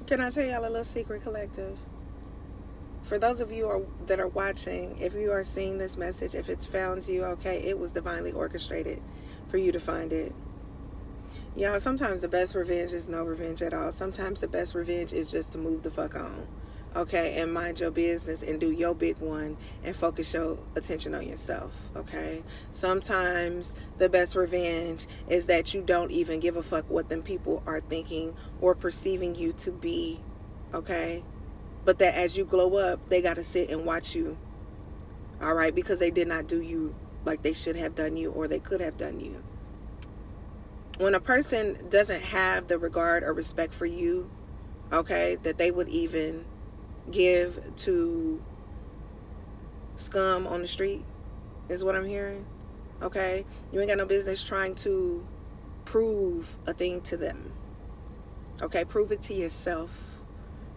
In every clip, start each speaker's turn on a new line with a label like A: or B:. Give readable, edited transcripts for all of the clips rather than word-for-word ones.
A: Can I tell y'all a little secret, collective? For those of you that are watching, if you are seeing this message, if it's found you, okay, it was divinely orchestrated for you to find it. Y'all, sometimes the best revenge is no revenge at all. Sometimes the best revenge is just to move the fuck on, okay, and mind your business and do your big one and focus your attention on yourself, okay? Sometimes the best revenge is that you don't even give a fuck what them people are thinking or perceiving you to be, okay? But that as you glow up, they got to sit and watch you, all right? Because they did not do you like they should have done you or they could have done you. When a person doesn't have the regard or respect for you, okay, that they would even give to scum on the street, is what I'm hearing, okay? You ain't got no business trying to prove a thing to them, okay? Prove it to yourself.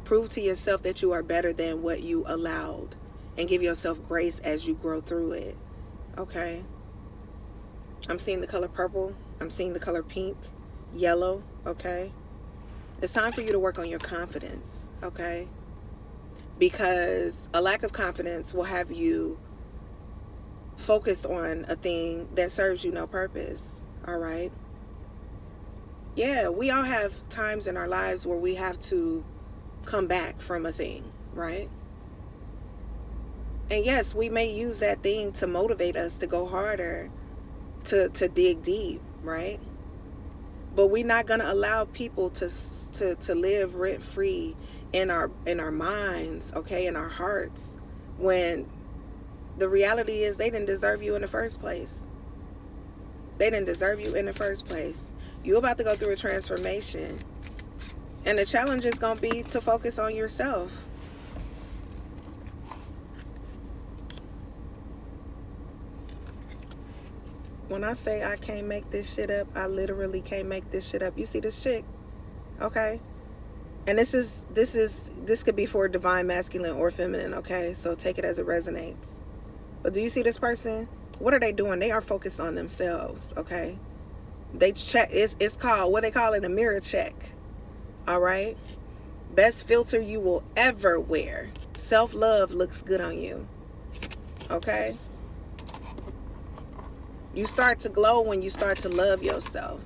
A: Prove to yourself that you are better than what you allowed and give yourself grace as you grow through it, okay? I'm seeing the color purple. I'm seeing the color pink, yellow, okay? It's time for you to work on your confidence, okay? Because a lack of confidence will have you focus on a thing that serves you no purpose, all right? Yeah, we all have times in our lives where we have to come back from a thing, right? And yes, we may use that thing to motivate us to go harder, to dig deep, right? But we're not gonna allow people to live rent free in our minds, okay, in our hearts, when the reality is they didn't deserve you in the first place. They didn't deserve you in the first place. You're about to go through a transformation. And the challenge is going to be to focus on yourself. When I say I can't make this shit up, I literally can't make this shit up. You see this chick? Okay? And this could be for divine masculine or feminine, okay? So take it as it resonates. But do you see this person? What are they doing? They are focused on themselves, okay? They check, it's called, what they call it, a mirror check. All right? Best filter you will ever wear. Self-love looks good on you. Okay? You start to glow when you start to love yourself.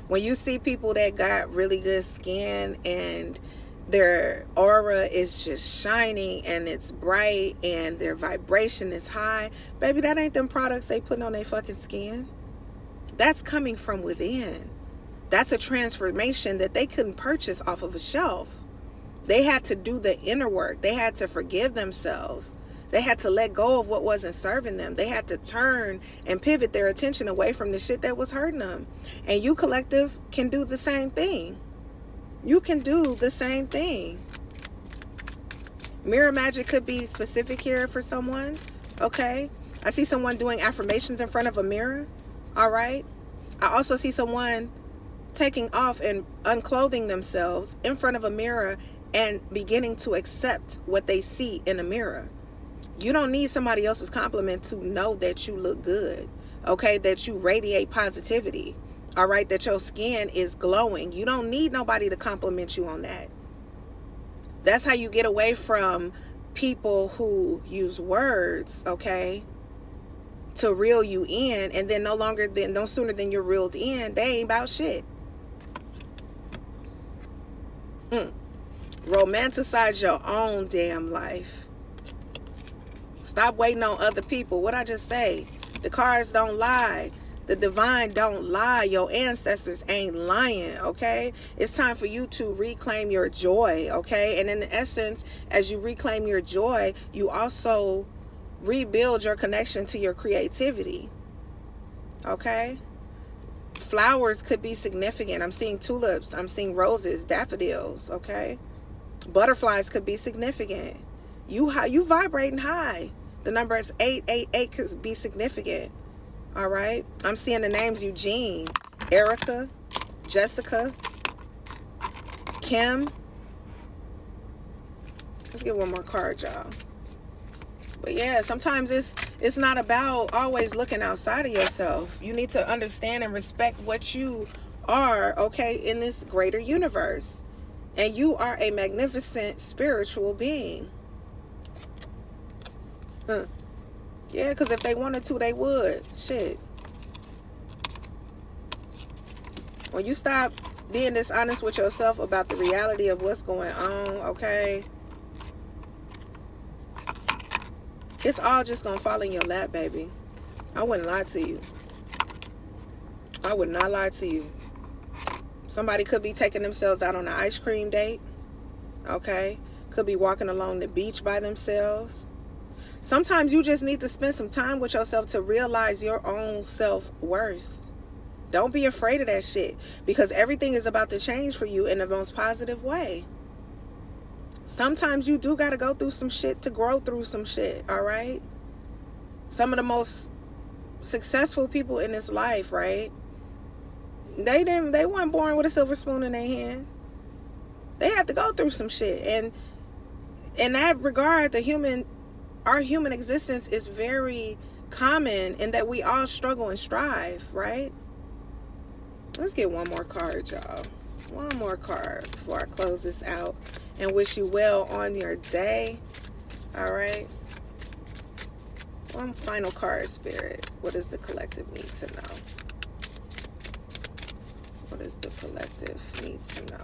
A: When you see people that got really good skin and their aura is just shining and it's bright and their vibration is high, baby, that ain't them products they putting on their fucking skin. That's coming from within. That's a transformation that they couldn't purchase off of a shelf. They had to do the inner work. They had to forgive themselves. They had to let go of what wasn't serving them. They had to turn and pivot their attention away from the shit that was hurting them. And you, collective, can do the same thing. You can do the same thing. Mirror magic could be specific here for someone. Okay? I see someone doing affirmations in front of a mirror. All right? I also see someone taking off and unclothing themselves in front of a mirror and beginning to accept what they see in a mirror. You don't need somebody else's compliment to know that you look good, okay? That you radiate positivity, all right? That your skin is glowing. You don't need nobody to compliment you on that. That's how you get away from people who use words, okay, to reel you in, and then no sooner than you're reeled in, they ain't about shit. Romanticize your own damn life. Stop waiting on other people. What I just say? The cards don't lie. The divine don't lie. Your ancestors ain't lying, okay? It's time for you to reclaim your joy, okay? And in essence, as you reclaim your joy, you also rebuild your connection to your creativity, okay? Flowers could be significant. I'm seeing tulips. I'm seeing roses, daffodils, okay? Butterflies could be significant. You vibrating high. The number is 888 could be significant. All right. I'm seeing the names Eugene, Erica, Jessica, Kim. Let's get one more card, y'all. But yeah, sometimes it's not about always looking outside of yourself. You need to understand and respect what you are, okay, in this greater universe. And you are a magnificent spiritual being. Huh. Yeah, because if they wanted to, they would. Shit. When you stop being dishonest with yourself about the reality of what's going on, okay, it's all just gonna fall in your lap, baby. I wouldn't lie to you. I would not lie to you. Somebody could be taking themselves out on an ice cream date, okay? Could be walking along the beach by themselves. Sometimes you just need to spend some time with yourself to realize your own self-worth. Don't be afraid of that shit, because everything is about to change for you in the most positive way. Sometimes you do got to go through some shit to grow through some shit, all right? Some of the most successful people in this life, right? They weren't born with a silver spoon in their hand. They had to go through some shit. And in that regard, our human existence is very common in that we all struggle and strive, right? Let's get one more card, y'all. One more card before I close this out and wish you well on your day. All right. One final card, Spirit. What does the collective need to know? What does the collective need to know?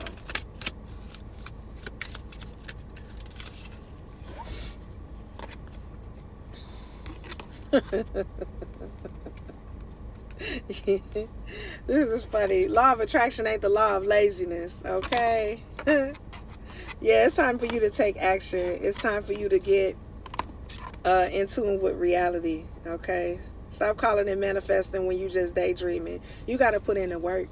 A: This is funny. Law of attraction ain't the law of laziness, okay? Yeah, it's time for you to take action. It's time for you to get in tune with reality, okay? Stop calling it manifesting when you just daydreaming. You got to put in the work.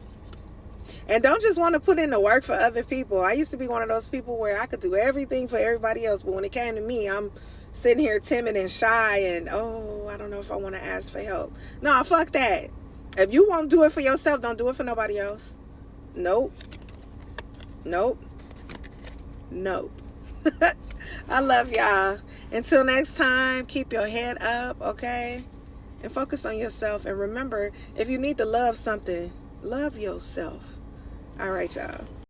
A: And don't just want to put in the work for other people. I used to be one of those people where I could do everything for everybody else, but when it came to me, I'm sitting here timid and shy and, oh, I don't know if I want to ask for help. No, fuck that. If you won't do it for yourself, don't do it for nobody else. Nope. Nope. Nope. I love y'all. Until next time, keep your head up, okay? And focus on yourself. And remember, if you need to love something, love yourself. All right, y'all.